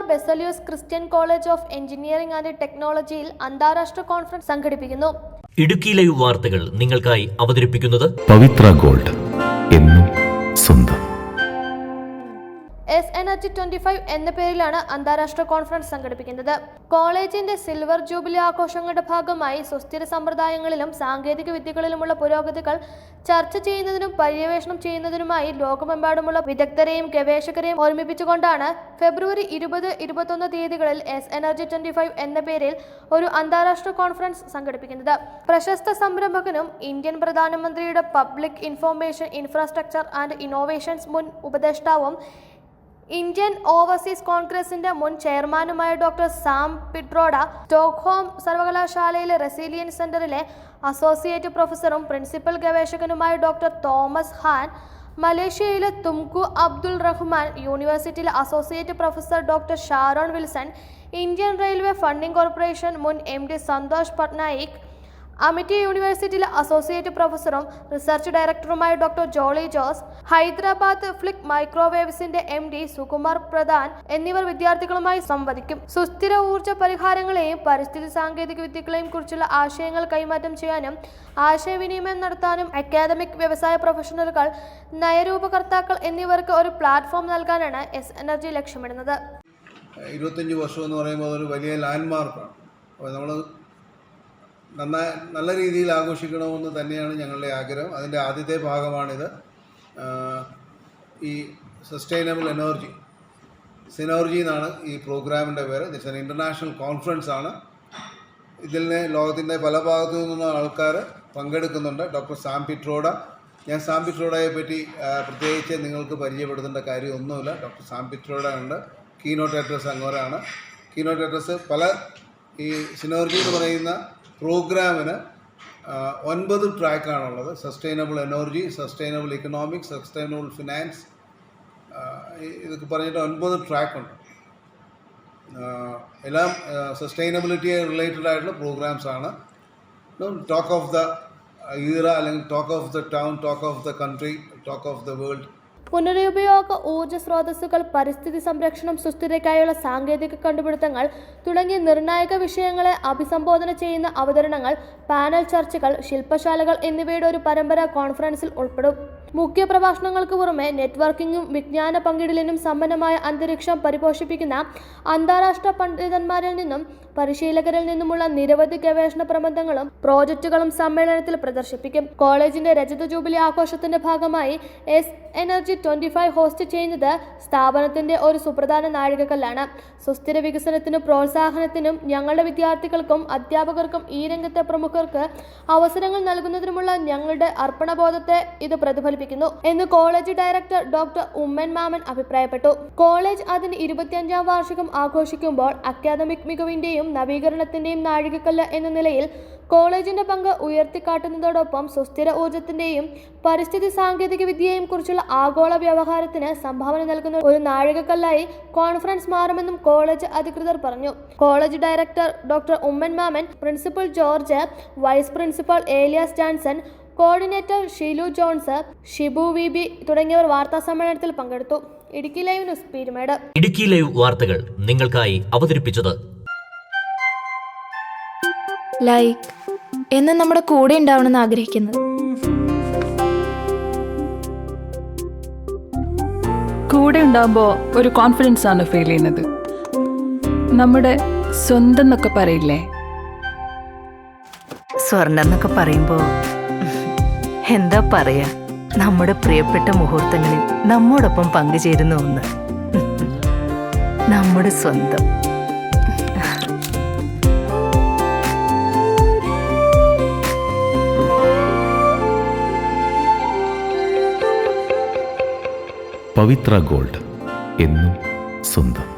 Mar Baselios Christian college of engineering and ടെക്നോളജിയിൽ അന്താരാഷ്ട്ര conference സംഘടിപ്പിക്കുന്നു. ഇടുക്കി ലൈവ് വാർത്തകൾ നിങ്ങൾക്കായി അവതരിപ്പിക്കുന്നത് പവിത്ര ഗോൾഡ്, എന്നും സ്വന്തം. SNRG 25 എന്ന പേരിലാണ് അന്താരാഷ്ട്ര കോൺഫറൻസ് സംഘടിപ്പിക്കുന്നത്. കോളേജിന്റെ സിൽവർ ജൂബിലി ആഘോഷങ്ങളുടെ ഭാഗമായി സുസ്ഥിര സമ്പ്രദായങ്ങളിലും സാങ്കേതിക വിദ്യകളിലുമുള്ള പുരോഗതികൾ ചർച്ച ചെയ്യുന്നതിനും പര്യവേഷണം ചെയ്യുന്നതിനുമായി ലോകമെമ്പാടുമുള്ള വിദഗ്ധരെയും ഗവേഷകരെയും ഒരുമിപ്പിച്ചുകൊണ്ടാണ് ഫെബ്രുവരി 20-21 തീയതികളിൽ SNRG 25 എന്ന പേരിൽ ഒരു അന്താരാഷ്ട്ര കോൺഫറൻസ് സംഘടിപ്പിക്കുന്നത്. പ്രശസ്ത സംരംഭകനും ഇന്ത്യൻ പ്രധാനമന്ത്രിയുടെ public information infrastructure and innovations മുൻ ഉപദേഷ്ടാവും ഇന്ത്യൻ ഓവർസീസ് കോൺഗ്രസിന്റെ മുൻ ചെയർമാനുമായ ഡോക്ടർ സാം പിട്രോഡ, സ്റ്റോക്ക്ഹോം സർവകലാശാലയിലെ റെസിലിയൻസ് സെന്ററിലെ അസോസിയേറ്റ് പ്രൊഫസറും പ്രിൻസിപ്പൽ ഗവേഷകനുമായ ഡോക്ടർ തോമസ് ഹാൻ, മലേഷ്യയിലെ തുംകു അബ്ദുൾ റഹ്മാൻ യൂണിവേഴ്സിറ്റിയിലെ associate professor doctor Sharon Wilson, Indian railway funding corporation മുൻ MD സന്തോഷ് പട്നായിക്, അമിറ്റി യൂണിവേഴ്സിറ്റിയിലെ അസോസിയേറ്റ് പ്രൊഫസറും റിസർച്ച് ഡയറക്ടറുമായ ഡോക്ടർ ജോളി ജോസ്, ഹൈദരാബാദ് ഫ്ലിക് മൈക്രോവേവ്സിന്റെ MD സുകുമാർ പ്രധാൻ എന്നിവർ വിദ്യാർത്ഥികളുമായി സംവദിക്കും. സുസ്ഥിര ഊർജ്ജ പരിഹാരങ്ങളെയും പരിസ്ഥിതി സാങ്കേതിക വിദ്യകളെയും കുറിച്ചുള്ള ആശയങ്ങൾ കൈമാറ്റം ചെയ്യാനും ആശയവിനിമയം നടത്താനും അക്കാദമിക്, വ്യവസായ പ്രൊഫഷണലുകൾ, നയരൂപകർത്താക്കൾ എന്നിവർക്ക് ഒരു പ്ലാറ്റ്ഫോം നൽകാനാണ് SNRG ലക്ഷ്യമിടുന്നത്. 25 വർഷം എന്ന് പറയുമ്പോൾ അതൊരു വലിയ ലാൻഡ്മാർക്കാണ്. അപ്പോൾ നമ്മൾ നല്ല രീതിയിൽ ആഘോഷിക്കണമെന്ന് തന്നെയാണ് ഞങ്ങളുടെ ആഗ്രഹം. അതിൻ്റെ ആദ്യത്തെ ഭാഗമാണിത്. ഈ സസ്റ്റൈനബിൾ എനർജി, സിനർജി എന്നാണ് ഈ പ്രോഗ്രാമിൻ്റെ പേര്. ഇറ്റ്സ് എൻ ഇൻ്റർനാഷണൽ കോൺഫറൻസ് ആണ്. ഇതിൽ ലോകത്തിൻ്റെ പല ഭാഗത്തു നിന്നുള്ള ആൾക്കാർ പങ്കെടുക്കുന്നുണ്ട്. ഡോക്ടർ സാം പിട്രോഡ, ഞാൻ സാം പിട്രോഡയെ പറ്റി പ്രത്യേകിച്ച് നിങ്ങൾക്ക് പരിചയപ്പെടുത്തേണ്ട കാര്യമൊന്നുമില്ല. ഡോക്ടർ സാം പിട്രോഡ ഉണ്ട്. കീനോട്ട് അഡ്രസ് അങ്ങോട്ടാണ്. കീനോട്ട് അഡ്രസ് പല ഈ സിനർജി എന്ന് പറയുന്ന പ്രോഗ്രാമിന് 9 ട്രാക്കാണുള്ളത്. Sustainable energy, sustainable economics, sustainable finance, ഇതൊക്കെ പറഞ്ഞിട്ട് 9 ട്രാക്കുണ്ട്. എല്ലാം സസ്റ്റൈനബിലിറ്റി റിലേറ്റഡ് ആയിട്ടുള്ള പ്രോഗ്രാംസാണ്. ടോക്ക് ഓഫ് ദ ഇയറ, അല്ലെങ്കിൽ talk of the town, talk of the country, talk of the world. പുനരുപയോഗ ഊർജ്ജ സ്രോതസ്സുകൾ, പരിസ്ഥിതി സംരക്ഷണം, സുസ്ഥിരതയ്ക്കായുള്ള സാങ്കേതിക കണ്ടുപിടുത്തങ്ങൾ തുടങ്ങിയ നിർണായക വിഷയങ്ങളെ അഭിസംബോധന ചെയ്യുന്ന അവതരണങ്ങൾ, പാനൽ ചർച്ചകൾ, ശില്പശാലകൾ എന്നിവയുടെ ഒരു പരമ്പര കോൺഫറൻസിൽ ഉൾപ്പെടും. മുഖ്യ പ്രഭാഷണങ്ങൾക്ക് പുറമെ നെറ്റ്വർക്കിംഗും വിജ്ഞാന പങ്കിടലിനും സമ്പന്നമായ അന്തരീക്ഷം പരിപോഷിപ്പിക്കുന്ന അന്താരാഷ്ട്ര പണ്ഡിതന്മാരിൽ നിന്നും പരിശീലകരിൽ നിന്നുമുള്ള നിരവധി ഗവേഷണ പ്രബന്ധങ്ങളും പ്രോജക്റ്റുകളും സമ്മേളനത്തിൽ പ്രദർശിപ്പിക്കും. കോളേജിന്റെ രജത ജൂബിലി ആഘോഷത്തിന്റെ ഭാഗമായി SNRG 25 ഹോസ്റ്റ് ചെയ്യുന്നത് സ്ഥാപനത്തിന്റെ ഒരു സുപ്രധാന നാഴികക്കല്ലാണ്. സുസ്ഥിര വികസനത്തിനും പ്രോത്സാഹനത്തിനും ഞങ്ങളുടെ വിദ്യാർത്ഥികൾക്കും അധ്യാപകർക്കും ഈ രംഗത്തെ പ്രമുഖർക്ക് അവസരങ്ങൾ നൽകുന്നതിനുമുള്ള ഞങ്ങളുടെ അർപ്പണബോധത്തെ ഇത് പ്രതിഫലിപ്പിക്കുന്നു എന്ന് കോളേജ് ഡയറക്ടർ ഡോക്ടർ ഉമ്മൻ മാമൻ അഭിപ്രായപ്പെട്ടു. കോളേജ് അതിന് 25ാം വാർഷികം ആഘോഷിക്കുമ്പോൾ അക്കാദമിക് മികവിന്റെയും നവീകരണത്തിന്റെയും നാഴികക്കല്ല് എന്ന നിലയിൽ കോളേജിന്റെ പങ്ക് ഉയർത്തിക്കാട്ടുന്നതോടൊപ്പം സുസ്ഥിര ഊർജ്ജത്തിന്റെയും പരിസ്ഥിതി സാങ്കേതിക വിദ്യയെയും കുറിച്ചുള്ള ആഗോള വ്യവഹാരത്തിന് സംഭാവന നൽകുന്ന ഒരു നാഴികക്കല്ലായി കോൺഫറൻസ് മാറുമെന്നും കോളേജ് അധികൃതർ പറഞ്ഞു. College director doctor Oommen Mammen, principal George, vice principal Elias Janson, coordinator Sheelu Jones, Shibu VB തുടങ്ങിയവർ വാർത്താ സമ്മേളനത്തിൽ പങ്കെടുത്തു. Idukki live news, Peermade. Idukki live വാർത്തകൾ നിങ്ങൾക്കായി അവതരിപ്പിച്ചത് ലൈക്ക് എന്ന് നമ്മുടെ കൂടെ ഉണ്ടാവണമെന്ന് ആഗ്രഹിക്കുന്നത്. കൂടെ ഉണ്ടാകുമ്പോൾ ഒരു കോൺഫിഡൻസ് ആണ് ഫീൽ ചെയ്യുന്നത്. നമ്മുടെ സ്വന്തം എന്നൊക്കെ പറയില്ലേ, സ്വർണ്ണം എന്നൊക്കെ പറയുമ്പോൾ എന്താ പറയാ, നമ്മുടെ പ്രിയപ്പെട്ട മുഹൂർത്തങ്ങളിൽ നമ്മോടൊപ്പം പങ്കുചേരുന്ന ഒന്ന്, നമ്മുടെ സ്വന്തം. പവിത്ര ഗോൾഡ്, എന്നും സ്വന്തം.